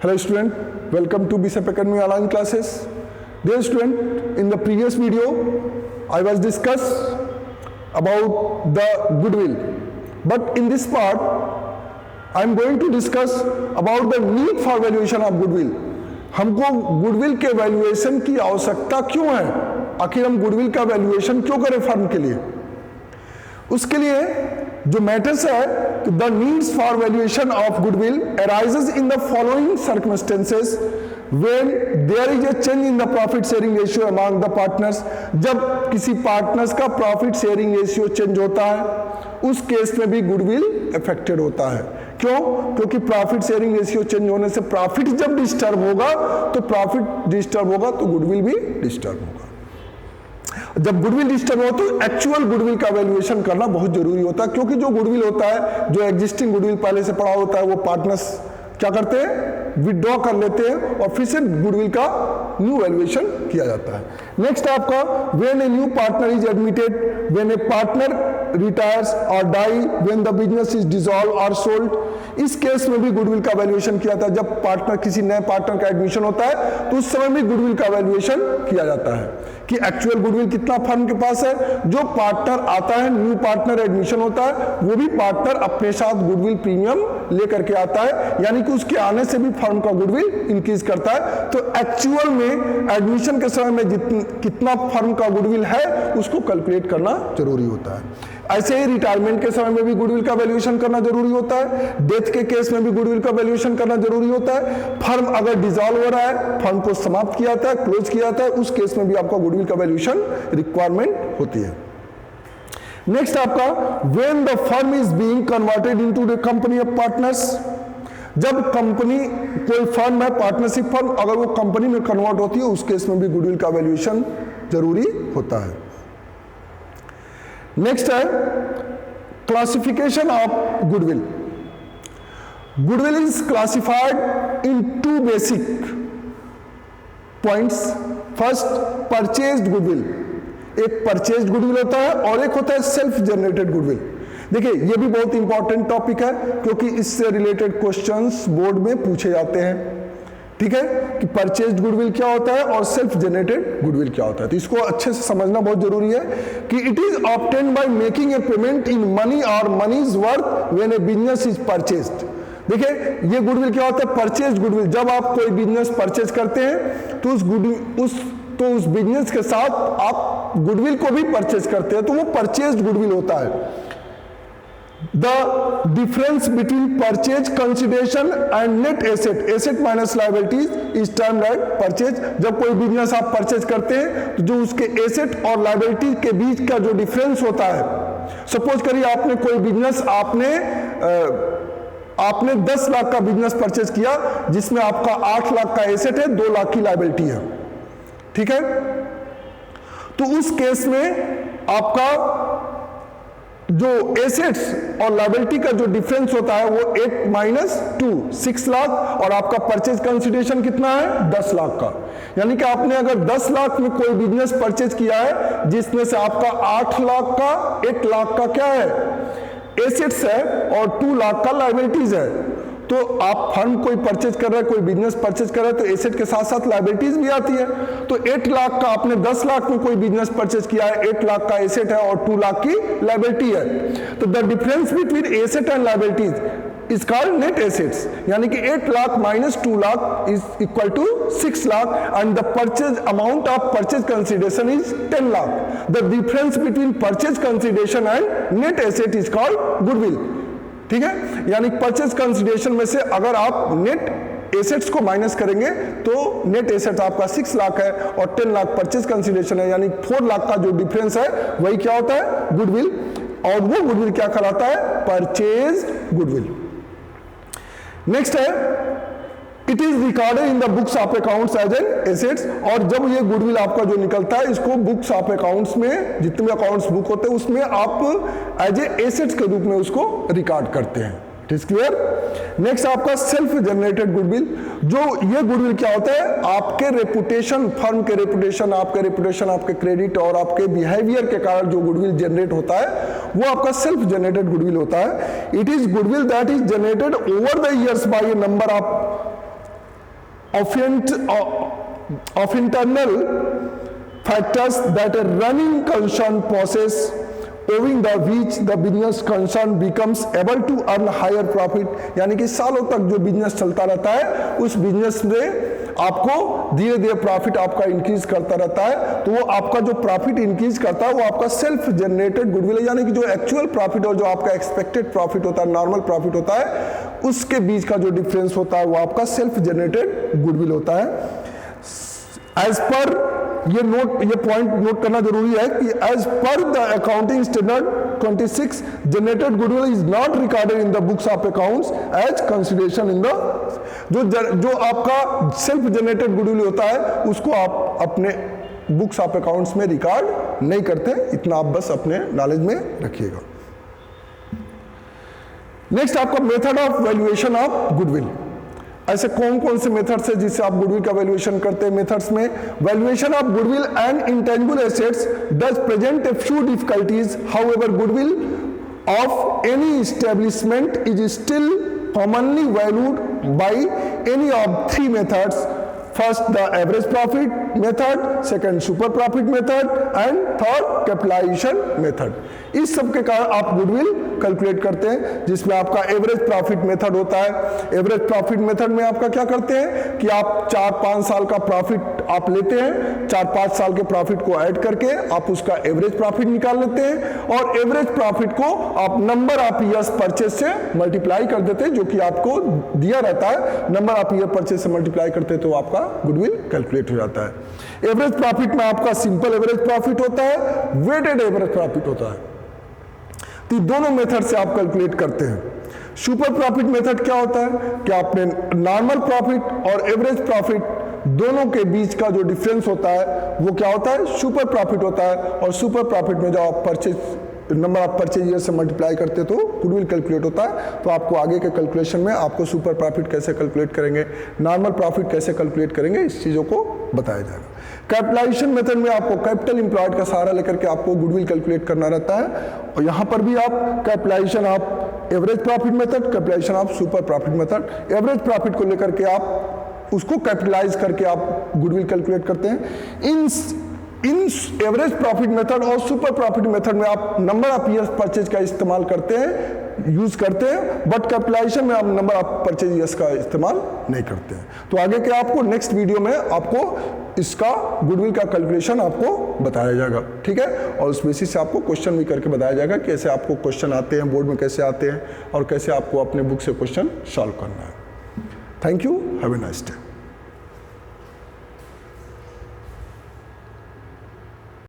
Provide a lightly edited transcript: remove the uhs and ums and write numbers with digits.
Hello student, welcome to BSEP Academy online classes. Dear student, in the previous video I was discussed about the goodwill, but in this part I am going to discuss about the need for valuation of goodwill. हमको goodwill के valuation की आवश्यकता क्यों है, आखिर हम goodwill का valuation क्यों करें फर्म के लिए। उसके लिए जो मैटर्स है, the needs for valuation of goodwill arises in the following circumstances when there is a change in the profit sharing ratio among the partners. जब किसी पार्टनर्स का प्रॉफिट शेयरिंग रेशियो चेंज होता है उस केस में भी goodwill affected होता है। क्यों? क्योंकि प्रॉफिट शेयरिंग रेशियो चेंज होने से प्रॉफिट जब डिस्टर्ब होगा तो गुडविल भी डिस्टर्ब होगा। जब गुडविल डिस्टर्ब हो तो एक्चुअल गुडविल का वैल्यूएशन करना बहुत जरूरी होता है, क्योंकि जो गुडविल होता है, जो एग्जिस्टिंग गुडविल पहले से पड़ा होता है, वो पार्टनर्स क्या करते हैं, विड्रॉ कर लेते हैं और फिर से गुडविल का न्यू वैल्यूएशन किया जाता है। नेक्स्ट आपका when a new partner is admitted, when a partner retires और die, when the business is dissolve और सोल्ड। इस केस में भी गुडविल का वैल्यूएशन किया जाता है। जब पार्टनर किसी नए पार्टनर का एडमिशन होता है तो उस समय भी गुडविल का वैल्यूएशन किया जाता है कि एक्चुअल गुडविल कितना फर्म के पास है। जो पार्टनर आता है, न्यू पार्टनर एडमिशन होता है, वो भी पार्टनर अपने साथ गुडविल प्रीमियम लेकर के आता है, यानी कि उसके आने से भी फर्म का गुडविल इंक्रीज करता है। तो एक्चुअल में एडमिशन के समय में कितना फर्म का गुडविल है उसको कैलकुलेट करना जरूरी होता है। ऐसे ही रिटायरमेंट के समय में भी गुडविल का वैल्यूएशन करना जरूरी होता है। डेथ के केस में भी गुडविल का वैल्यूएशन करना जरूरी होता है। फर्म अगर डिसॉल्व हो रहा है, फर्म को समाप्त किया जाता है, क्लोज किया जाता है, उस केस में भी आपका गुडविल का वैल्यूएशन रिक्वायरमेंट होती है। नेक्स्ट आपका when the firm is being converted into the company of partners. जब कंपनी, कोई फर्म है पार्टनरशिप फर्म, अगर वो कंपनी में कन्वर्ट होती है उस केस में भी गुडविल का वैल्यूएशन जरूरी होता है। नेक्स्ट है classification of goodwill. Goodwill is classified into basic points. First, purchased goodwill. एक परचेज्ड गुडविल होता है और एक होता है सेल्फ जनरेटेड गुडविल। देखिए ये भी बहुत इंपॉर्टेंट टॉपिक है, क्योंकि इससे रिलेटेड क्वेश्चंस बोर्ड में पूछे जाते हैं। ठीक है, कि परचेज्ड गुडविल क्या होता है और सेल्फ जनरेटेड गुडविल क्या होता है। तो इसको अच्छे से समझना बहुत जरूरी है कि it is obtained by making a payment in money और money is worth when a business is purchased. देखिए ये गुडविल क्या होता है, परचेज्ड गुडविल। जब आप कोई बिजनेस परचेज करते हैं तो उस बिजनेस के साथ आप गुडविल को भी परचेज करते हैं, तो वो परचेज्ड गुडविल होता है। The difference between purchase consideration and net asset minus liabilities is termed as purchase। जब कोई बिजनेस आप परचेज करते हैं तो जो उसके एसेट और लाइबिलिटी के बीच का जो डिफरेंस होता है, सपोज करिए आपने कोई बिजनेस आपने 10 लाख का बिजनेस परचेज किया जिसमें आपका 8 लाख का एसेट है, 2 लाख की लाइबिलिटी है। ठीक है, तो उस केस में आपका जो एसेट्स और लायबिलिटी का जो डिफरेंस होता है वो 8 माइनस 2 6 लाख, और आपका परचेज कंसिडरेशन कितना है 10 लाख का। यानी कि आपने अगर 10 लाख में कोई बिजनेस परचेज किया है जिसमें से आपका 8 लाख का 8 लाख का क्या है, एसेट्स है और 2 लाख का लायबिलिटीज है। तो आप फर्म कोई परचेज कर रहे हैं, कोई बिजनेस परचेज कर रहे हैं, तो एसेट के साथ साथ लायबिलिटीज भी आती है। तो 8 लाख का आपने 10 लाख में कोई बिजनेस परचेज किया है, 8 लाख का एसेट है और 2 लाख की लायबिलिटी है। तो the difference between asset and liabilities is called net assets. यानी कि 8 lakh minus 2 lakh is equal to 6 lakh and the purchase amount of purchase consideration is 10 lakh. The difference between purchase consideration and net asset is called goodwill. ठीक है, यानी purchase consideration में से अगर आप net assets को माइनस करेंगे तो नेट एसेट आपका 6 लाख है और 10 लाख परचेज कंसिडरेशन है, यानी 4 लाख का जो डिफरेंस है वही क्या होता है, गुडविल। और वो गुडविल क्या कहलाता है, परचेज गुडविल। नेक्स्ट है it is recorded in the books of accounts as an assets. और जब ये गुडविल आपका जो निकलता है इसको बुक्स ऑफ अकाउंट्स में, जितने भी अकाउंट्स बुक होते हैं उसमें आप एज ए एसेट्स के रूप में उसको रिकॉर्ड करते हैं। It is clear. नेक्स्ट आपका सेल्फ जनरेटेड गुडविल। जो ये गुडविल क्या होता है, आपके रेपुटेशन, फर्म के रेपुटेशन, आपके क्रेडिट और आपके बिहेवियर के कारण जो गुडविल जनरेट होता है वो आपका सेल्फ जनरेटेड गुडविल होता है। It is goodwill that is generated over the years bye A number of of internal factors that a running concern possess, owing the which the business concern becomes able to earn higher profit। यानी कि सालों तक जो business चलता रहता है उस business में आपको धीरे धीरे प्रॉफिट आपका इंक्रीज करता रहता है, तो वो आपका जो प्रॉफिट इंक्रीज करता है वो आपका सेल्फ जनरेटेड गुडविल है। यानी कि जो एक्चुअल प्रॉफिट और जो आपका एक्सपेक्टेड प्रॉफिट होता है, नॉर्मल प्रॉफिट होता है, उसके बीच का जो डिफरेंस होता है वो आपका सेल्फ जनरेटेड गुडविल होता है। एज पर ये पॉइंट नोट करना जरूरी है कि as per the accounting standard 26 generated goodwill is not recorded in the books of accounts as consideration in the जो आपका सेल्फ जनरेटेड गुडविल होता है उसको आप अपने बुक्स ऑफ अकाउंट्स में रिकॉर्ड नहीं करते। इतना आप बस अपने नॉलेज में रखिएगा। नेक्स्ट आपका method of valuation of goodwill. ऐसे कौन कौन से मेथड्स है जिससे आप गुडविल का वैल्यूएशन करते हैं? मेथड्स में valuation of goodwill and intangible assets does present a few difficulties, however goodwill of any establishment is still commonly valued by any of three methods. First, the average profit method, second super profit method and third capitalization method। इस सब के कारण आप goodwill calculate करते हैं, जिसमें आपका average profit method होता है। एवरेज प्रॉफिट मेथड में आपका क्या करते हैं कि आप 4-5 साल का प्रॉफिट आप लेते हैं, 4-5 साल के प्रॉफिट को ऐड करके आप उसका एवरेज प्रॉफिट निकाल लेते हैं और एवरेज प्रॉफिट को आप नंबर ऑफ ईयर्स परचेज से मल्टीप्लाई कर देते हैं, जो कि आपको दिया रहता है। नंबर ऑफ ईयर परचेज से मल्टीप्लाई करते हैं तो आपका गुडविल कैलकुलेट हो जाता है। एवरेज प्रॉफिट में आपका सिंपल एवरेज प्रॉफिट होता है, वेटेड एवरेज प्रॉफिट होता है। तो दोनों मेथड से आप कैलकुलेट करते हैं। सुपर प्रॉफिट मेथड क्या होता है कि आपने नॉर्मल प्रॉफिट और एवरेज प्रॉफिट दोनों के बीच का जो डिफरेंस होता है वो क्या होता है? सुपर प्रॉफिट होता है। और सुपर प्रॉफिट में जब आप purchase number of purchase year से मल्टीप्लाई करते तो गुडविल कैलकुलेट होता है। तो आपको आगे के कैलकुलेशन में आपको सुपर प्रॉफिट कैसे कैलकुलेट करेंगे, नॉर्मल प्रॉफिट कैसे कैलकुलेट करेंगे, इस चीज़ों को बताया जाएगा। कैपिटलाइजेशन मेथड में आपको कैपिटल इंप्लॉयड का सहारा लेकर के आपको गुडविल कैलकुलेट करना रहता है। और यहाँ पर भी आप capitalization of average profit method, capitalization of super profit method, average profit को लेकर के आप उसको कैपिटलाइज करके आप गुडविल कैलकुलेट करते हैं। इन एवरेज प्रॉफिट मेथड और सुपर प्रॉफिट मेथड में आप नंबर ऑफ ईयर्स परचेज का इस्तेमाल करते हैं, यूज करते हैं, बट कैपिटलाइजेशन में आप नंबर ऑफ परचेज ईयर्स का इस्तेमाल नहीं करते हैं। तो आगे के आपको नेक्स्ट वीडियो में आपको इसका गुडविल का कैलकुलेशन आपको बताया जाएगा, ठीक है। और उस बेसिस से आपको क्वेश्चन भी करके बताया जाएगा कैसे आपको क्वेश्चन आते हैं, बोर्ड में कैसे आते हैं और कैसे आपको अपने बुक से क्वेश्चन सॉल्व करना है। Thank you, have a nice day.